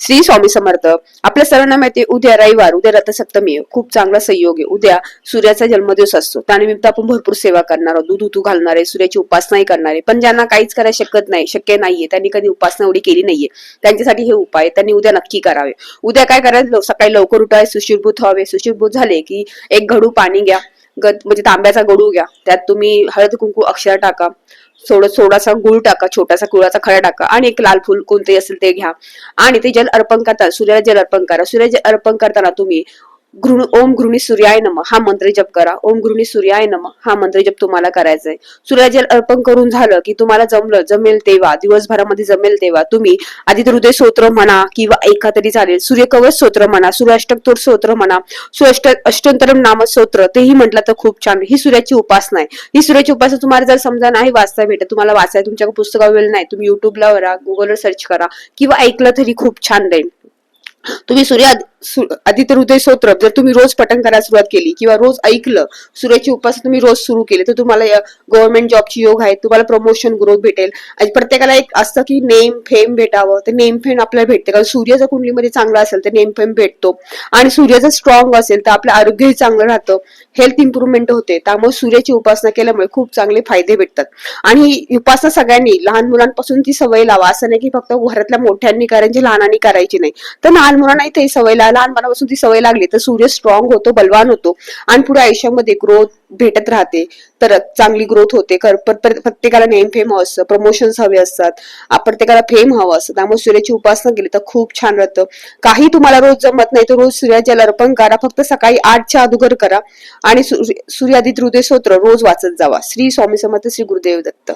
श्री स्वामी समर्थ. आपल्या सर्वांना माहिती आहे उद्या रविवार, उद्या रथसप्तमी आहे. खूप चांगला संयोग आहे. उद्या सूर्याचा जन्मदिवस असतो. त्यानिमित्त आपण भरपूर सेवा करणार आहोत, दूध उतू घालणार आहे, सूर्याची उपासनाही करणार आहे. पण ज्यांना काहीच करायला शक्य नाहीये, त्यांनी कधी उपासना एवढी केली नाहीये, त्यांच्यासाठी हे उपाय त्यांनी उद्या नक्की करावे. उद्या काय करायचं, सकाळी लवकर उठावे, सुशीलभूत व्हावे. सुशीलभूत झाले की एक घडू पाणी घ्या, म्हणजे तांब्याचा गडू घ्या, त्यात तुम्ही हळद कुंकू अक्षर टाका, थोडासा गुळ टाका, छोटासा गुळाचा खडा टाका आणि एक लाल फुल कोणते असेल ते घ्या आणि ते जल अर्पण करता, सूर्याला जल अर्पण करा. सूर्याला जल अर्पण करताना तुम्ही ओम घृणी सूर्याय नमः हा मंत्र जप करा. ओम घृणी सूर्याय नमः हा मंत्र जप तुम्हाला करायचा आहे. सूर्याला जल अर्पण करून झालं की तुम्हाला जमेल तेव्हा, दिवसभरामध्ये जमेल तेव्हा तुम्ही आदित्य हृदय स्तोत्र म्हणा किंवा ऐका तरी चालेल, सूर्यकवच स्तोत्र म्हणा, सूर्याष्टक स्तोत्र म्हणा, अष्टोत्तरम नाम स्तोत्र तेही म्हटलं तर खूप छान. ही सूर्याची उपासना आहे. ही सूर्याची उपासना तुम्हाला जर समजा नाही वाचता भेटत, तुम्हाला वाचायला तुमच्या पुस्तकावर वेळ नाही, तुम्ही युट्यूबला वरा, गुगलवर सर्च करा किंवा ऐकलं तरी खूप छान राहील. तुम्ही आदित्य हृदय स्तोत्र जर तुम्ही रोज पठण करायला सुरुवात केली किंवा रोज ऐकलं, सूर्याची उपासना तुम्ही रोज सुरू केली, तर तुम्हाला गव्हर्नमेंट जॉबची योग आहे, तुम्हाला प्रमोशन ग्रोथ भेटेल. आणि प्रत्येकाला एक असतं की नेम फेम भेटावं, तर नेम फेम आपल्याला भेटते, कारण सूर्य जर कुंडलीमध्ये चांगला असेल तर नेम फेम भेटतो. आणि सूर्य जर स्ट्रॉंग असेल तर आपलं आरोग्यही चांगलं राहतं, हेल्थ इम्प्रुव्हमेंट होते. त्यामुळे सूर्याची उपासना केल्यामुळे खूप चांगले फायदे भेटतात. आणि ही उपासना सगळ्यांनी लहान मुलांपासून ती सवय लावा. असं नाही की फक्त घरातल्या मोठ्यांनी करायची, लहानांनी करायची नाही. तर लहान मुलांना ते सवय लहानपणापासून ती सवय लागली तर सूर्य स्ट्रॉंग होतो, बलवान होतो आणि पुढे आयुष्यामध्ये ग्रोथ भेटत राहते. तर चांगली ग्रोथ होते. प्रत्येकाला नेम फेम हवं असतं, प्रमोशन्स हवे असतात, प्रत्येकाला फेम हवं असतं. त्यामुळे सूर्याची उपासना केली तर खूप छान राहतं. काही तुम्हाला रोज जमत नाही तर रोज सूर्याला अर्पण करा, फक्त सकाळी 8च्या अगोदर करा आणि सूर्यादित हृदय स्तोत्र रोज वाचत जावा. श्री स्वामी समर्थ. श्री गुरुदेव दत्त.